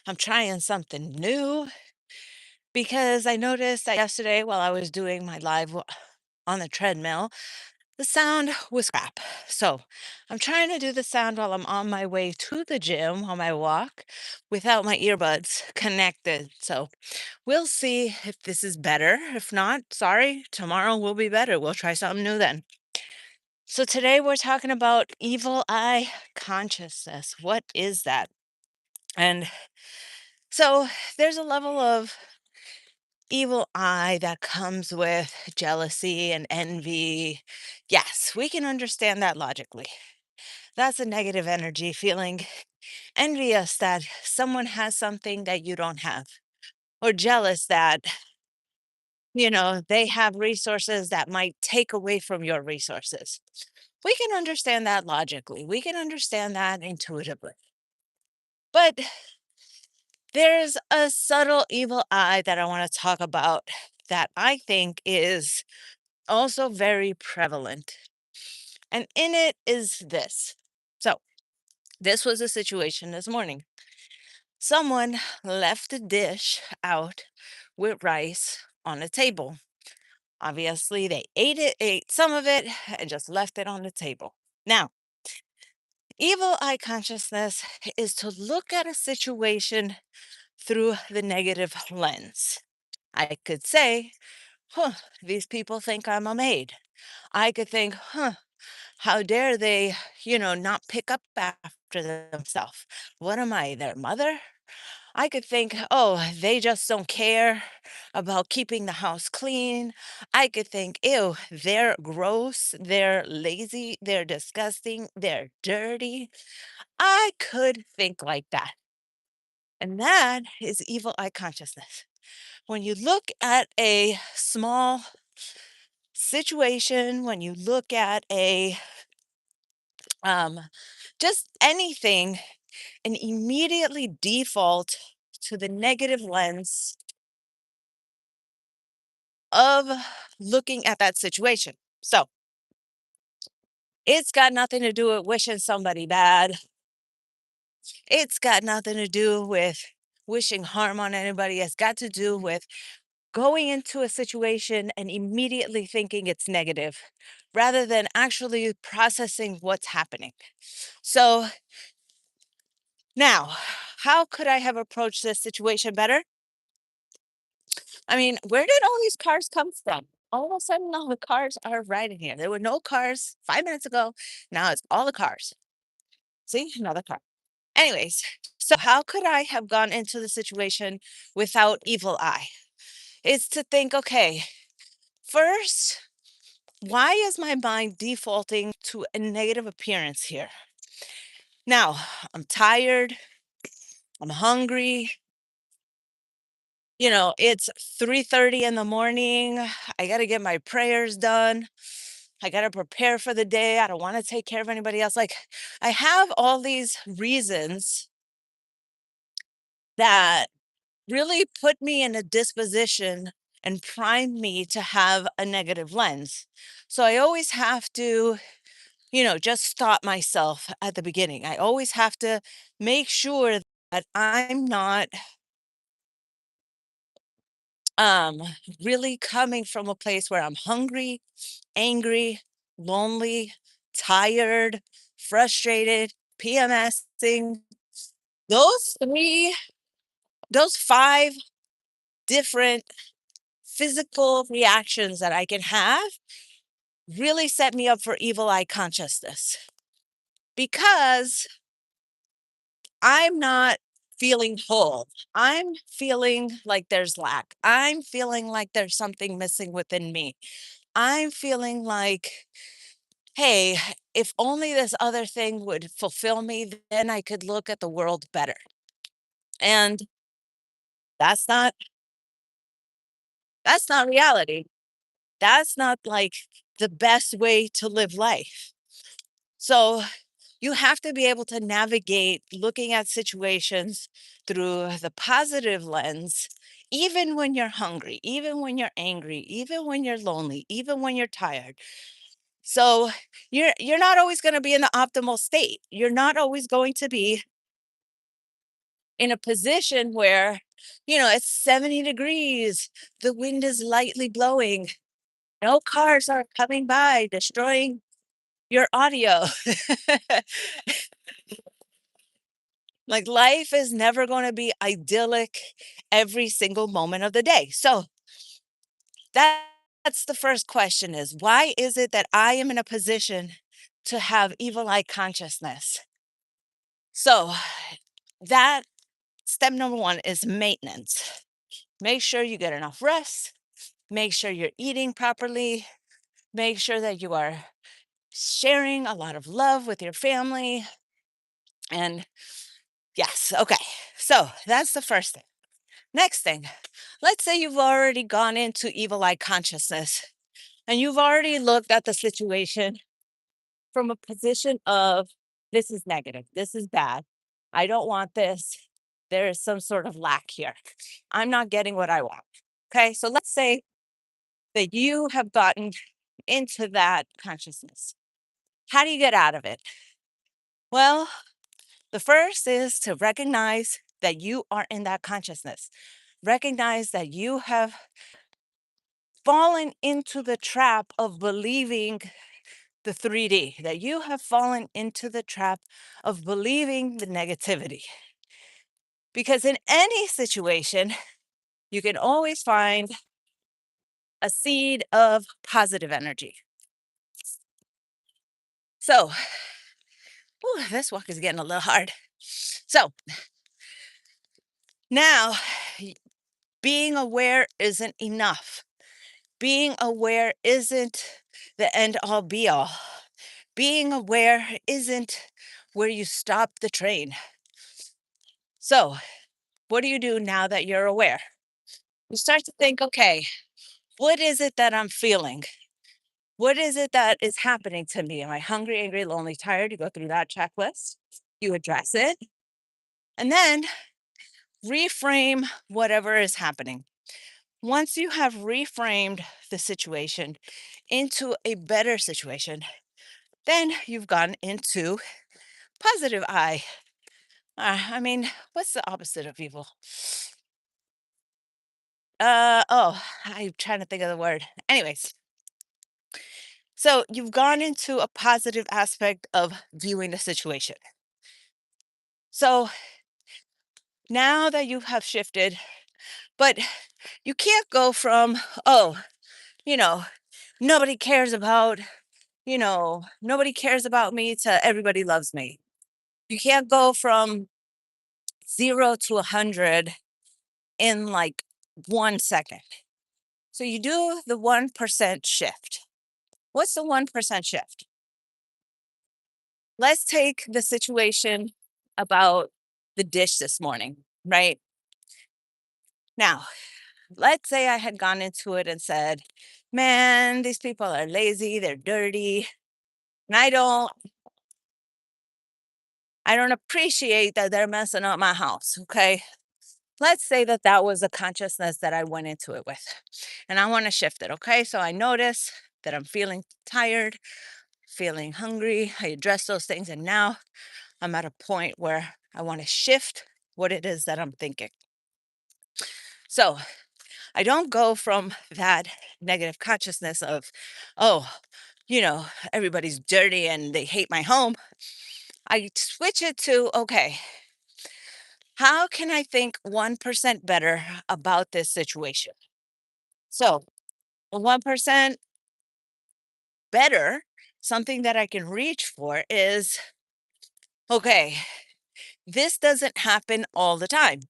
I'm trying something new because I noticed that yesterday while I was doing my on the treadmill, the sound was crap. So I'm trying to do the sound while I'm on my way to the gym on my walk without my earbuds connected. So we'll see if this is better. If not, sorry, tomorrow will be better. We'll try something new then. So today we're talking about evil eye consciousness. What is that? And so there's a level of evil eye that comes with jealousy and envy. Yes, we can understand that logically. That's a negative energy feeling envious that someone has something that you don't have, or jealous that, they have resources that might take away from your resources. We can understand that logically. We can understand that intuitively. But there's a subtle evil eye that I want to talk about that I think is also very prevalent. And in it is this. So, this was a situation this morning. Someone left a dish out with rice on the table. Obviously, they ate some of it, and just left it on the table. Now, evil eye consciousness is to look at a situation through the negative lens. I could say, huh, these people think I'm a maid. I could think, huh, how dare they, not pick up after themselves? What am I, their mother? I could think, oh, they just don't care about keeping the house clean. I could think, ew, they're gross, they're lazy, they're disgusting, they're dirty. I could think like that. And that is evil eye consciousness. When you look at a small situation, when you look at a um, just anything, and immediately default to the negative lens of looking at that situation. So it's got nothing to do with wishing somebody bad. It's got nothing to do with wishing harm on anybody. It's got to do with going into a situation and immediately thinking it's negative rather than actually processing what's happening. So now, how could I have approached this situation better? I mean, where did all these cars come from? All of a sudden, all the cars are riding here. There were no cars 5 minutes ago. Now it's all the cars. See, another car. Anyways, so how could I have gone into the situation without evil eye? It's to think, okay, first, why is my mind defaulting to a negative appearance here? Now, I'm tired, I'm hungry, it's 3:30 in the morning. I got to get my prayers done. I got to prepare for the day. I don't want to take care of anybody else. Like, I have all these reasons that really put me in a disposition and prime me to have a negative lens. So I always have to, just stop myself at the beginning. I always have to make sure that I'm not um really coming from a place where I'm hungry, angry, lonely, tired, frustrated, PMSing. Those three, those five different physical reactions that I can have really set me up for evil eye consciousness because I'm not feeling whole. I'm feeling like there's lack. I'm feeling like there's something missing within me. I'm feeling like, hey, if only this other thing would fulfill me, then I could look at the world better. And that's not that's not reality. That's not like the best way to live life. So you have to be able to navigate looking at situations through the positive lens, even when you're hungry, even when you're angry, even when you're lonely, even when you're tired. So you're not always going to be in the optimal state. You're not always going to be in a position where, it's 70 degrees, the wind is lightly blowing, no cars are coming by destroying your audio. Like life is never going to be idyllic every single moment of the day. So that's the first question is why is it that I am in a position to have evil eye consciousness? So that step number one is maintenance. Make sure you get enough rest. Make sure you're eating properly. Make sure that you are sharing a lot of love with your family. And yes, okay. So that's the first thing. Next thing, let's say you've already gone into evil eye consciousness and you've already looked at the situation from a position of this is negative, this is bad, I don't want this, there is some sort of lack here, I'm not getting what I want. Okay, so let's say that you have gotten into that consciousness. How do you get out of it? Well, the first is to recognize that you are in that consciousness. Recognize that you have fallen into the trap of believing the 3D, that you have fallen into the trap of believing the negativity. Because in any situation, you can always find a seed of positive energy. So, this walk is getting a little hard. So, now being aware isn't enough. Being aware isn't the end all be all. Being aware isn't where you stop the train. So, what do you do now that you're aware? You start to think, okay, what is it that I'm feeling? What is it that is happening to me? Am I hungry, angry, lonely, tired? You go through that checklist, you address it, and then reframe whatever is happening. Once you have reframed the situation into a better situation, then you've gone into positive eye. I mean, what's the opposite of evil? I'm trying to think of the word. Anyways, so you've gone into a positive aspect of viewing the situation. So now that you have shifted, but you can't go from, oh, you know, nobody cares about, nobody cares about me to everybody loves me. You can't go from 0 to 100 in like 1 second. So you do the 1% shift. What's the 1% shift? Let's take the situation about the dish this morning, right? Now, let's say I had gone into it and said, man, these people are lazy, they're dirty, and I don't appreciate that they're messing up my house, okay? Let's say that that was a consciousness that I went into it with. And I want to shift it, okay? So I notice that I'm feeling tired, feeling hungry. I address those things and now I'm at a point where I want to shift what it is that I'm thinking. So I don't go from that negative consciousness of, oh, everybody's dirty and they hate my home. I switch it to, okay, how can I think 1% better about this situation? So, 1% better, something that I can reach for is, okay, this doesn't happen all the time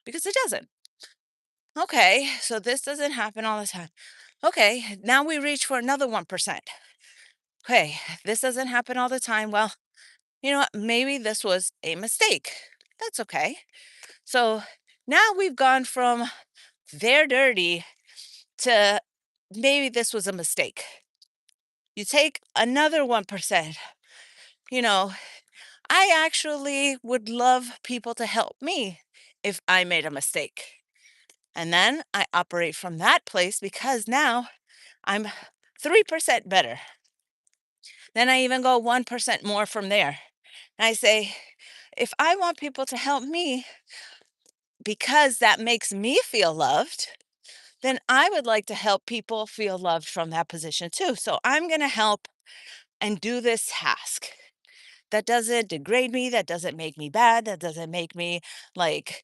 because it doesn't. Okay, so this doesn't happen all the time. Okay, now we reach for another 1%. Okay, this doesn't happen all the time. Well, you know what? Maybe this was a mistake. That's okay. So now we've gone from they're dirty to maybe this was a mistake. You take another 1%. You know, I actually would love people to help me if I made a mistake. And then I operate from that place because now I'm 3% better. Then I even go 1% more from there. And I say, if I want people to help me because that makes me feel loved, then I would like to help people feel loved from that position too. So I'm going to help and do this task. That doesn't degrade me, that doesn't make me bad, that doesn't make me like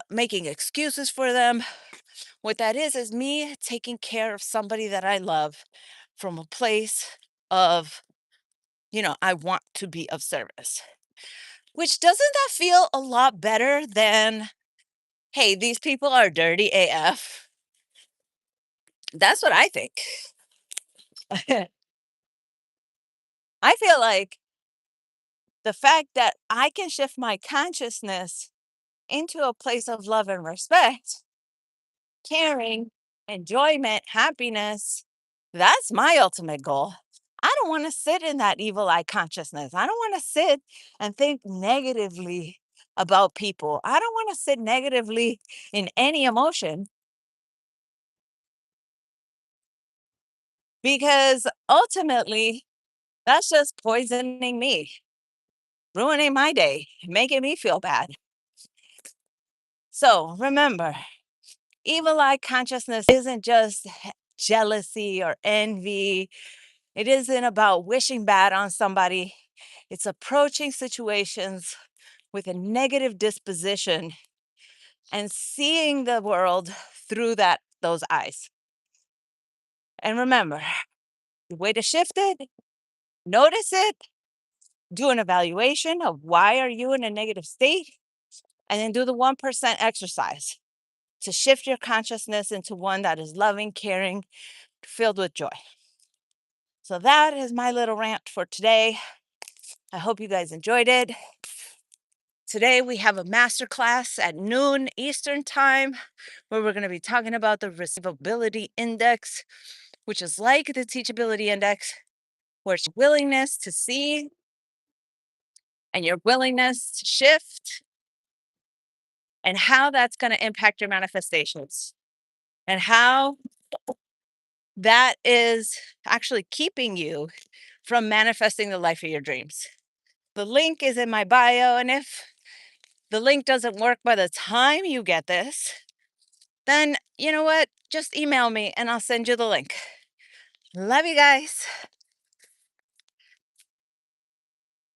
making excuses for them. What that is me taking care of somebody that I love from a place of, I want to be of service. Which doesn't that feel a lot better than, hey, these people are dirty AF? That's what I think. I feel like the fact that I can shift my consciousness into a place of love and respect, caring, enjoyment, happiness, that's my ultimate goal. I don't want to sit in that evil eye consciousness. I don't want to sit and think negatively about people. I don't want to sit negatively in any emotion because ultimately that's just poisoning me, ruining my day, making me feel bad. So remember, evil eye consciousness isn't just jealousy or envy. It isn't about wishing bad on somebody. It's approaching situations with a negative disposition and seeing the world through those eyes. And remember, the way to shift it, notice it, do an evaluation of why are you in a negative state, and then do the 1% exercise to shift your consciousness into one that is loving, caring, filled with joy. So that is my little rant for today. I hope you guys enjoyed it. Today we have a masterclass at noon Eastern time where we're going to be talking about the receivability index, which is like the teachability index, where it's willingness to see and your willingness to shift and how that's going to impact your manifestations and how that is actually keeping you from manifesting the life of your dreams. The link is in my bio, and if the link doesn't work by the time you get this, then you know what? Just email me and I'll send you the link. Love you guys.